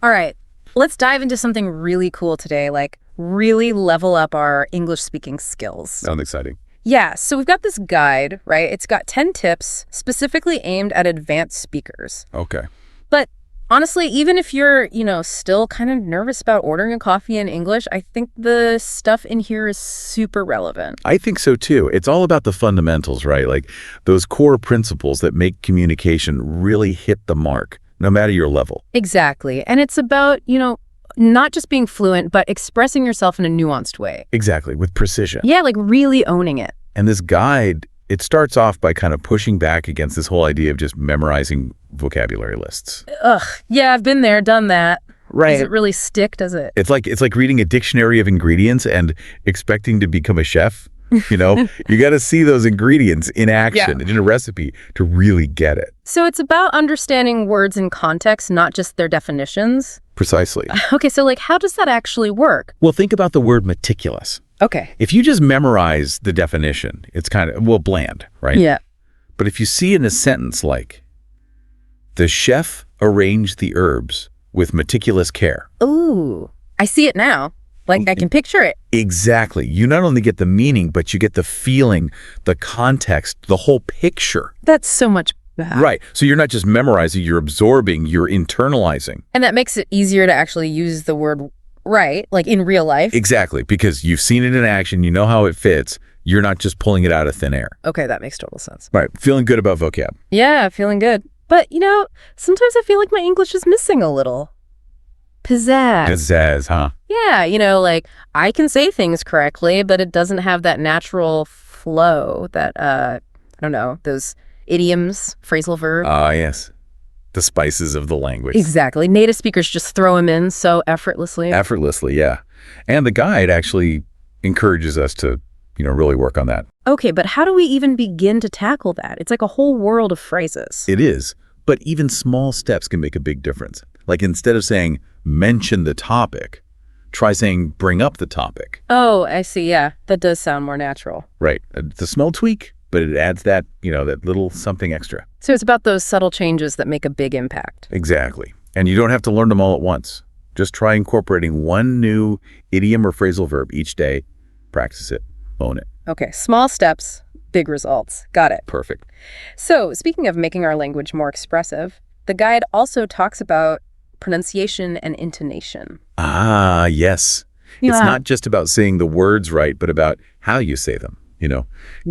All right, let's dive into something really cool today, like really level up our English speaking skills. Sounds exciting. Yeah, so we've got this guide, right? It's got 10 tips specifically aimed at advanced speakers. Okay. But honestly, even if you're, still kind of nervous about ordering a coffee in English, I think the stuff in here is super relevant. I think so too. It's all about the fundamentals, right? Like those core principles that make communication really hit the mark, no matter your level. Exactly. And it's about, not just being fluent, but expressing yourself in a nuanced way. Exactly, with precision. Yeah, like really owning it. And this guide, it starts off by kind of pushing back against this whole idea of just memorizing vocabulary lists. Ugh, yeah, I've been there, done that. Right. Does it really stick, does it? It's like reading a dictionary of ingredients and expecting to become a chef. You got to see those ingredients in action and in a recipe to really get it. So it's about understanding words in context, not just their definitions. Precisely. Okay, so how does that actually work? Well, think about the word meticulous. Okay. If you just memorize the definition, it's kind of, bland, right? Yeah. But if you see in a sentence like, the chef arranged the herbs with meticulous care. Ooh, I see it now. I can picture it. Exactly. You not only get the meaning, but you get the feeling, the context, the whole picture. That's so much better. Right. So you're not just memorizing, you're absorbing, you're internalizing. And that makes it easier to actually use the word right, like in real life. Exactly. Because you've seen it in action, you know how it fits. You're not just pulling it out of thin air. Okay, that makes total sense. Right. Feeling good about vocab. Yeah, feeling good. But, sometimes I feel like my English is missing a little. Pizzazz. Pizzazz, huh? Yeah, I can say things correctly, but it doesn't have that natural flow that, I don't know, those idioms, phrasal verbs. Yes. The spices of the language. Exactly. Native speakers just throw them in so effortlessly. Effortlessly, yeah. And the guide actually encourages us to, really work on that. Okay, but how do we even begin to tackle that? It's like a whole world of phrases. It is. But even small steps can make a big difference. Like instead of saying, mention the topic, try saying, bring up the topic. Oh, I see. Yeah, that does sound more natural. Right. It's a small tweak, but it adds that, that little something extra. So it's about those subtle changes that make a big impact. Exactly. And you don't have to learn them all at once. Just try incorporating one new idiom or phrasal verb each day. Practice it. Own it. Okay, small steps, big results. Got it. Perfect. So speaking of making our language more expressive, the guide also talks about pronunciation and intonation. Ah, yes. Yeah. It's not just about saying the words right, but about how you say them,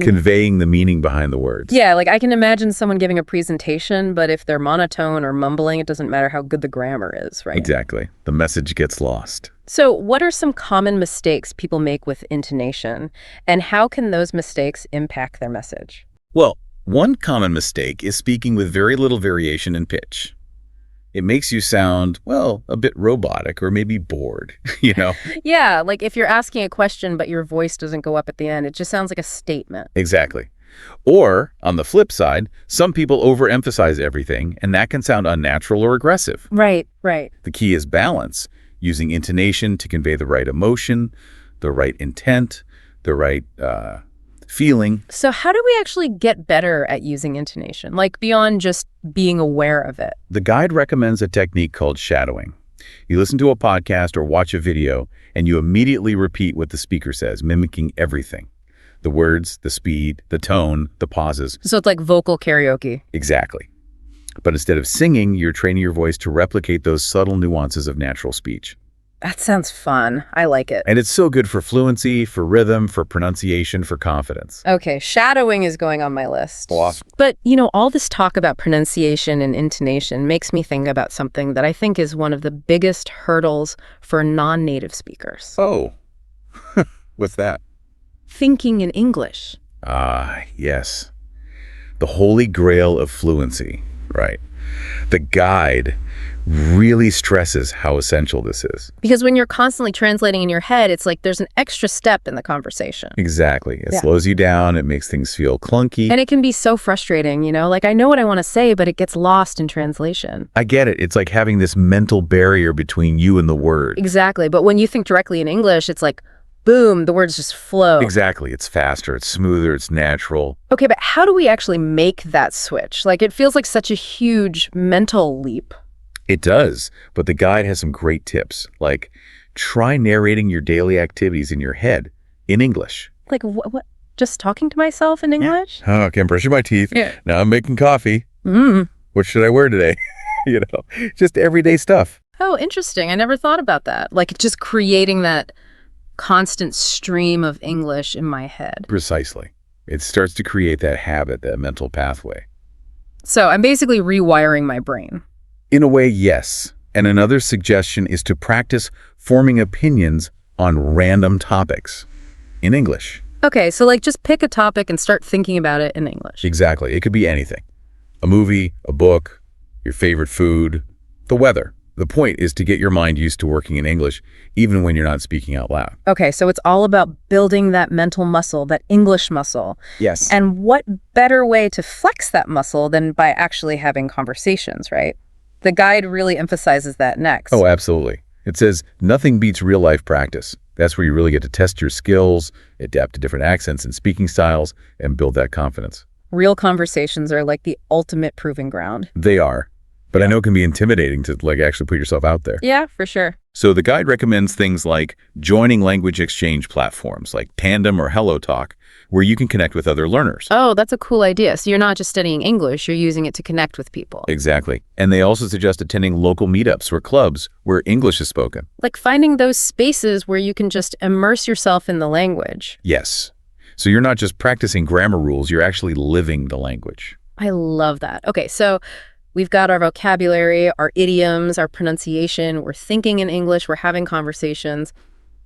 conveying the meaning behind the words. Yeah, I can imagine someone giving a presentation, but if they're monotone or mumbling, it doesn't matter how good the grammar is, right? Exactly. The message gets lost. So what are some common mistakes people make with intonation, and how can those mistakes impact their message? Well, one common mistake is speaking with very little variation in pitch. It makes you sound, a bit robotic or maybe bored, Yeah, if you're asking a question but your voice doesn't go up at the end, it just sounds like a statement. Exactly. Or, on the flip side, some people overemphasize everything, and that can sound unnatural or aggressive. Right, right. The key is balance, using intonation to convey the right emotion, the right intent, the right feeling. So how do we actually get better at using intonation, beyond just being aware of it? The guide recommends a technique called shadowing. You listen to a podcast or watch a video, and you immediately repeat what the speaker says, mimicking everything. The words, the speed, the tone, the pauses. So it's like vocal karaoke. Exactly. But instead of singing, you're training your voice to replicate those subtle nuances of natural speech. That sounds fun. I like it. And it's so good for fluency, for rhythm, for pronunciation, for confidence. Okay, shadowing is going on my list. Awesome. But, all this talk about pronunciation and intonation makes me think about something that I think is one of the biggest hurdles for non-native speakers. Oh, what's that? Thinking in English. Ah, yes. The Holy Grail of fluency, right? The guide really stresses how essential this is. Because when you're constantly translating in your head, it's like there's an extra step in the conversation. Exactly. It slows you down. It makes things feel clunky. And it can be so frustrating, I know what I want to say, but it gets lost in translation. I get it. It's like having this mental barrier between you and the word. Exactly. But when you think directly in English, it's like, boom, the words just flow. Exactly. It's faster, it's smoother, it's natural. Okay, but how do we actually make that switch? It feels like such a huge mental leap. It does, but the guide has some great tips, like try narrating your daily activities in your head in English. Like what? Just talking to myself in English? Oh, okay, I'm brushing my teeth. Yeah. Now I'm making coffee. Mm. What should I wear today? Just everyday stuff. Oh, interesting. I never thought about that. Like just creating that constant stream of English in my head. Precisely. It starts to create that habit, that mental pathway. So I'm basically rewiring my brain. In a way, yes. And another suggestion is to practice forming opinions on random topics in English. Okay, so like just pick a topic and start thinking about it in English. Exactly. It could be anything. A movie, a book, your favorite food, the weather. The point is to get your mind used to working in English, even when you're not speaking out loud. Okay, so it's all about building that mental muscle, that English muscle. Yes. And what better way to flex that muscle than by actually having conversations, right? The guide really emphasizes that next. Oh, absolutely. It says nothing beats real-life practice. That's where you really get to test your skills, adapt to different accents and speaking styles, and build that confidence. Real conversations are like the ultimate proving ground. They are. But I know it can be intimidating to actually put yourself out there. Yeah, for sure. So the guide recommends things like joining language exchange platforms like Tandem or HelloTalk, where you can connect with other learners. Oh, that's a cool idea. So you're not just studying English, you're using it to connect with people. Exactly. And they also suggest attending local meetups or clubs where English is spoken. Like finding those spaces where you can just immerse yourself in the language. Yes. So you're not just practicing grammar rules, you're actually living the language. I love that. Okay, so we've got our vocabulary, our idioms, our pronunciation. We're thinking in English. We're having conversations.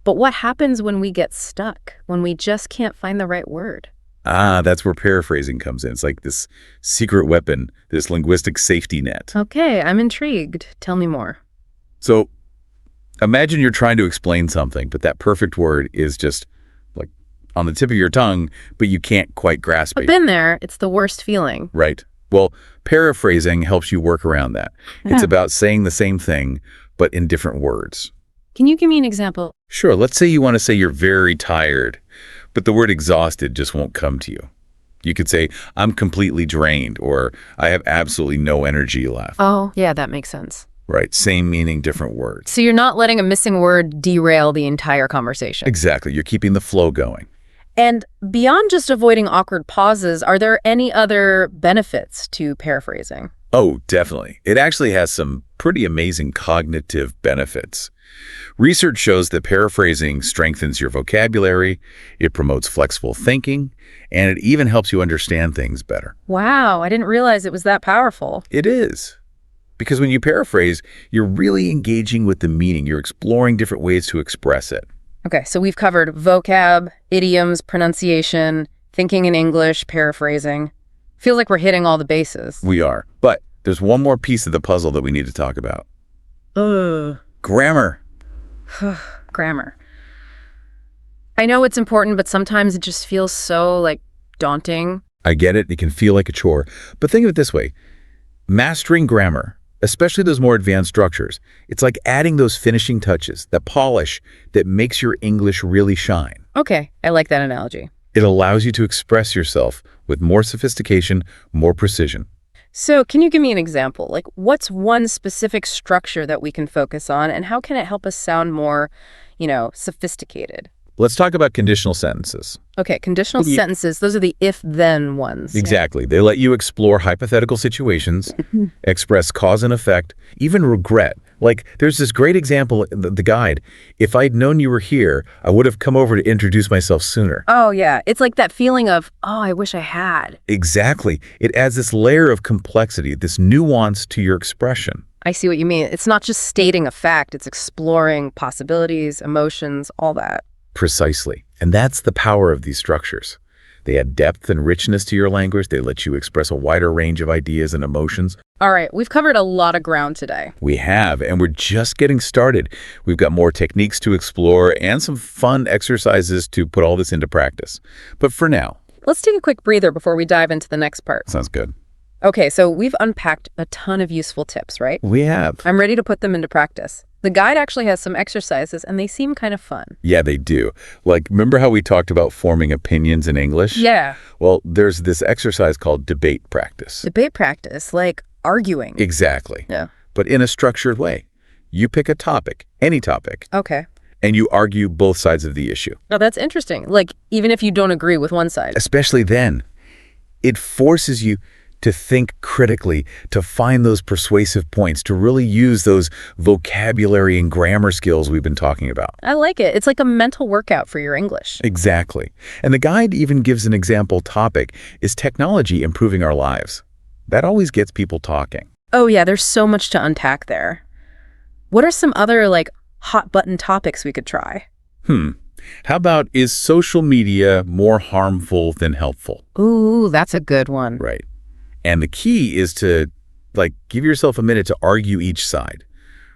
But what happens when we get stuck, when we just can't find the right word? That's where paraphrasing comes in. It's like this secret weapon, this linguistic safety net. Okay, I'm intrigued. Tell me more. So imagine you're trying to explain something, but that perfect word is just like on the tip of your tongue, but you can't quite grasp I've it. been there. It's the worst feeling. Right. Well, paraphrasing helps you work around that. It's Yeah. about saying the same thing, but in different words. Can you give me an example? Sure, let's say you want to say you're very tired, but the word exhausted just won't come to you. You could say, I'm completely drained, or I have absolutely no energy left. Oh, yeah, that makes sense. Right, same meaning, different words. So you're not letting a missing word derail the entire conversation. Exactly, you're keeping the flow going. And beyond just avoiding awkward pauses, are there any other benefits to paraphrasing? Oh, definitely. It actually has some pretty amazing cognitive benefits. Research shows that paraphrasing strengthens your vocabulary, it promotes flexible thinking, and it even helps you understand things better. Wow, I didn't realize it was that powerful. It is. Because when you paraphrase, you're really engaging with the meaning. You're exploring different ways to express it. Okay, so we've covered vocab, idioms, pronunciation, thinking in English, paraphrasing. Feels like we're hitting all the bases. We are. But there's one more piece of the puzzle that we need to talk about. Grammar. Grammar. I know it's important, but sometimes it just feels so, daunting. I get it. It can feel like a chore. But think of it this way. Mastering grammar, especially those more advanced structures, it's like adding those finishing touches, that polish that makes your English really shine. Okay, I like that analogy. It allows you to express yourself with more sophistication, more precision. So can you give me an example? Like, what's one specific structure that we can focus on, and how can it help us sound more, sophisticated? Let's talk about conditional sentences. Okay, conditional sentences, those are the if-then ones. Exactly. They let you explore hypothetical situations, express cause and effect, even regret. Like, there's this great example in the guide. If I'd known you were here, I would have come over to introduce myself sooner. Oh, yeah. It's like that feeling of, oh, I wish I had. Exactly. It adds this layer of complexity, this nuance to your expression. I see what you mean. It's not just stating a fact. It's exploring possibilities, emotions, all that. Precisely. And that's the power of these structures. They add depth and richness to your language. They let you express a wider range of ideas and emotions. All right, we've covered a lot of ground today. We have, and we're just getting started. We've got more techniques to explore and some fun exercises to put all this into practice. But for now, let's take a quick breather before we dive into the next part. sounds good. Okay, so we've unpacked a ton of useful tips, right? We have. I'm ready to put them into practice. The guide actually has some exercises, and they seem kind of fun. Yeah, they do. Like, remember how we talked about forming opinions in English? Yeah. Well, there's this exercise called debate practice. Debate practice, like arguing. Exactly. Yeah. but in a structured way. You pick a topic, any topic, Okay. and you argue both sides of the issue. Oh, that's interesting. Like, even if you don't agree with one side. Especially then, it forces you to think critically, to find those persuasive points, to really use those vocabulary and grammar skills we've been talking about. I like it. It's like a mental workout for your English. Exactly. And the guide even gives an example topic, is technology improving our lives? That always gets people talking. Oh, yeah, there's so much to unpack there. What are some other, like, hot button topics we could try? How about, is social media more harmful than helpful? Ooh, that's a good one. Right. And the key is to, give yourself a minute to argue each side.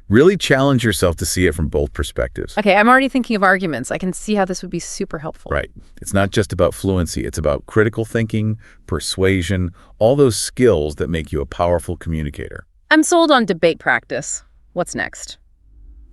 Really challenge yourself to see it from both perspectives. Okay, I'm already thinking of arguments. I can see how this would be super helpful. Right. It's not just about fluency. It's about critical thinking, persuasion, all those skills that make you a powerful communicator. I'm sold on debate practice. What's next?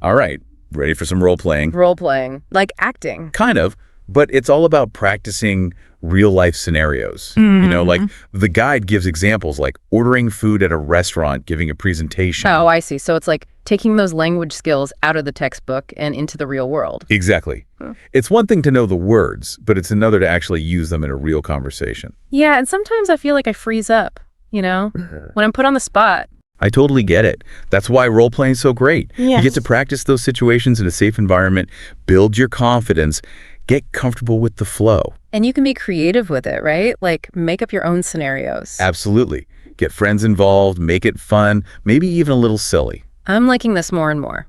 All right. Ready for some role-playing? Role-playing. Like acting. Kind of, but it's all about practicing real-life scenarios. Like the guide gives examples like ordering food at a restaurant, giving a presentation. Oh, I see. So it's like taking those language skills out of the textbook and into the real world. Exactly. It's one thing to know the words, but it's another to actually use them in a real conversation. Yeah, and sometimes I feel like I freeze up, when I'm put on the spot. I totally get it. That's why role-playing is so great. Yes. You get to practice those situations in a safe environment, build your confidence, get comfortable with the flow. And you can be creative with it, right? Like make up your own scenarios. Absolutely. Get friends involved, make it fun, maybe even a little silly. I'm liking this more and more.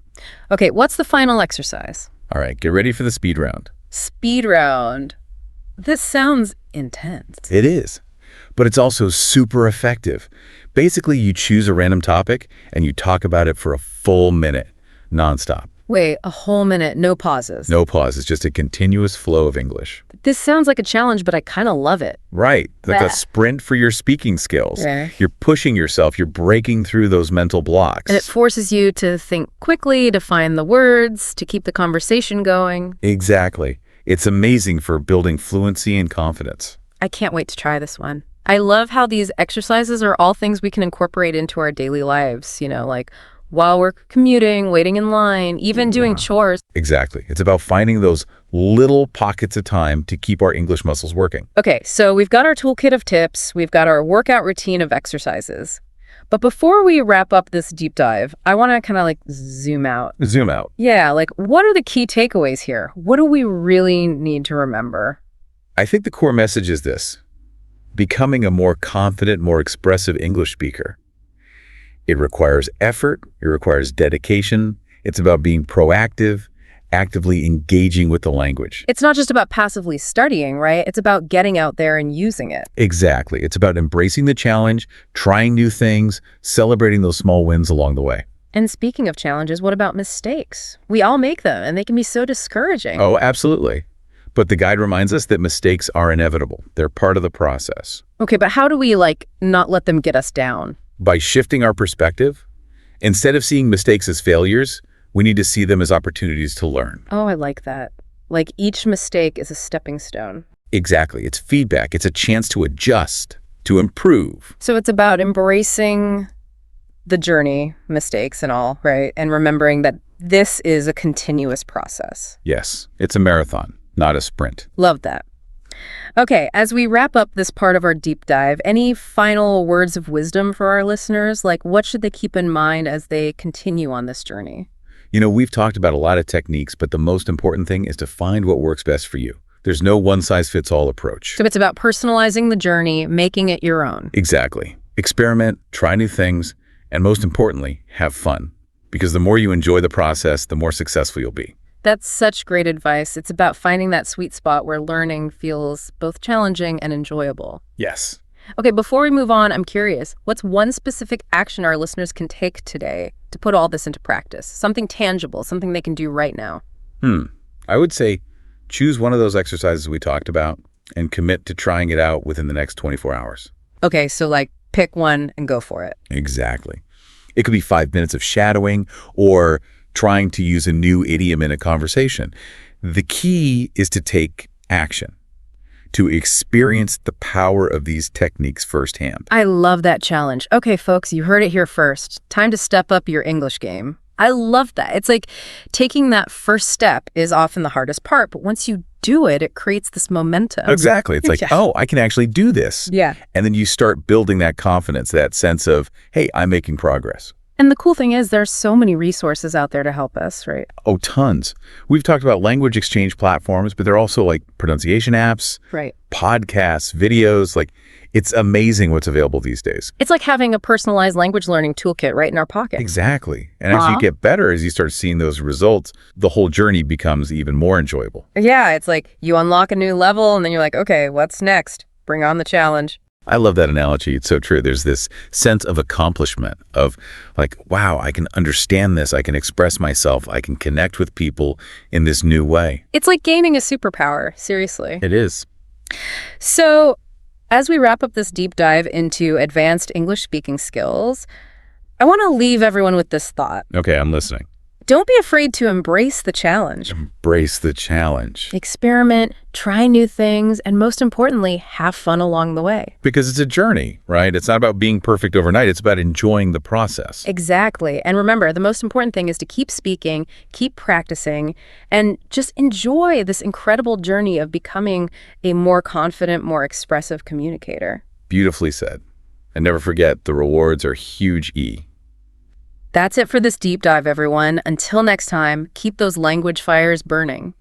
Okay, what's the final exercise? All right, get ready for the speed round. Speed round. This sounds intense. It is, but it's also super effective. Basically, you choose a random topic and you talk about it for a full minute, nonstop. Wait, a whole minute, no pauses. No pauses, just a continuous flow of English. This sounds like a challenge, but I kind of love it. Right, like a sprint for your speaking skills. Yeah. You're pushing yourself, you're breaking through those mental blocks. And it forces you to think quickly, to find the words, to keep the conversation going. Exactly. It's amazing for building fluency and confidence. I can't wait to try this one. I love how these exercises are all things we can incorporate into our daily lives, like while we're commuting, waiting in line, even doing chores. Exactly. It's about finding those little pockets of time to keep our English muscles working. Okay, so we've got our toolkit of tips, we've got our workout routine of exercises. But before we wrap up this deep dive, I want to kind of zoom out. Zoom out. Yeah, what are the key takeaways here? What do we really need to remember? I think the core message is this: becoming a more confident, more expressive English speaker. It requires effort, it requires dedication, it's about being proactive, actively engaging with the language. It's not just about passively studying, right? It's about getting out there and using it. Exactly. It's about embracing the challenge, trying new things, celebrating those small wins along the way. And speaking of challenges, what about mistakes? We all make them, and they can be so discouraging. Oh, absolutely. But the guide reminds us that mistakes are inevitable. They're part of the process. Okay, but how do we, not let them get us down? By shifting our perspective, instead of seeing mistakes as failures, we need to see them as opportunities to learn. Oh, I like that. Each mistake is a stepping stone. Exactly. It's feedback. It's a chance to adjust, to improve. So it's about embracing the journey, mistakes and all, right? And remembering that this is a continuous process. Yes, it's a marathon, not a sprint. Love that. Okay, as we wrap up this part of our deep dive, any final words of wisdom for our listeners? What should they keep in mind as they continue on this journey? We've talked about a lot of techniques, but the most important thing is to find what works best for you. There's no one-size-fits-all approach. So it's about personalizing the journey, making it your own. Exactly. Experiment, try new things, and most importantly, have fun. Because the more you enjoy the process, the more successful you'll be. That's such great advice. It's about finding that sweet spot where learning feels both challenging and enjoyable. Yes. Okay, before we move on, I'm curious, what's one specific action our listeners can take today to put all this into practice? Something tangible, something they can do right now. I would say choose one of those exercises we talked about and commit to trying it out within the next 24 hours. Okay, so pick one and go for it. Exactly. It could be 5 minutes of shadowing or trying to use a new idiom in a conversation. The key is to take action. to experience the power of these techniques firsthand. I love that challenge. Okay, folks, you heard it here first. Time to step up your English game. I love that. It's like taking that first step is often the hardest part, but once you do it, it creates this momentum. Exactly. It's like, Yeah. oh, I can actually do this. Yeah. And then you start building that confidence, that sense of, hey, I'm making progress. And the cool thing is there's so many resources out there to help us, right? Oh, tons. We've talked about language exchange platforms, but there are also like pronunciation apps, Right. podcasts, videos. Like, it's amazing what's available these days. It's like having a personalized language learning toolkit right in our pocket. Exactly. And as you get better, as you start seeing those results, the whole journey becomes even more enjoyable. Yeah, it's like you unlock a new level and then you're like, okay, what's next? Bring on the challenge. I love that analogy. It's so true. There's this sense of accomplishment of like, wow, I can understand this. I can express myself. I can connect with people in this new way. It's like gaining a superpower, seriously. It is. So, as we wrap up this deep dive into advanced English speaking skills, I want to leave everyone with this thought. Okay, I'm listening. Don't be afraid to embrace the challenge. Embrace the challenge. Experiment, try new things, and most importantly, have fun along the way. Because it's a journey, right? It's not about being perfect overnight. It's about enjoying the process. Exactly. And remember, the most important thing is to keep speaking, keep practicing, and just enjoy this incredible journey of becoming a more confident, more expressive communicator. Beautifully said. And never forget, the rewards are huge E. That's it for this deep dive, everyone. Until next time, keep those language fires burning.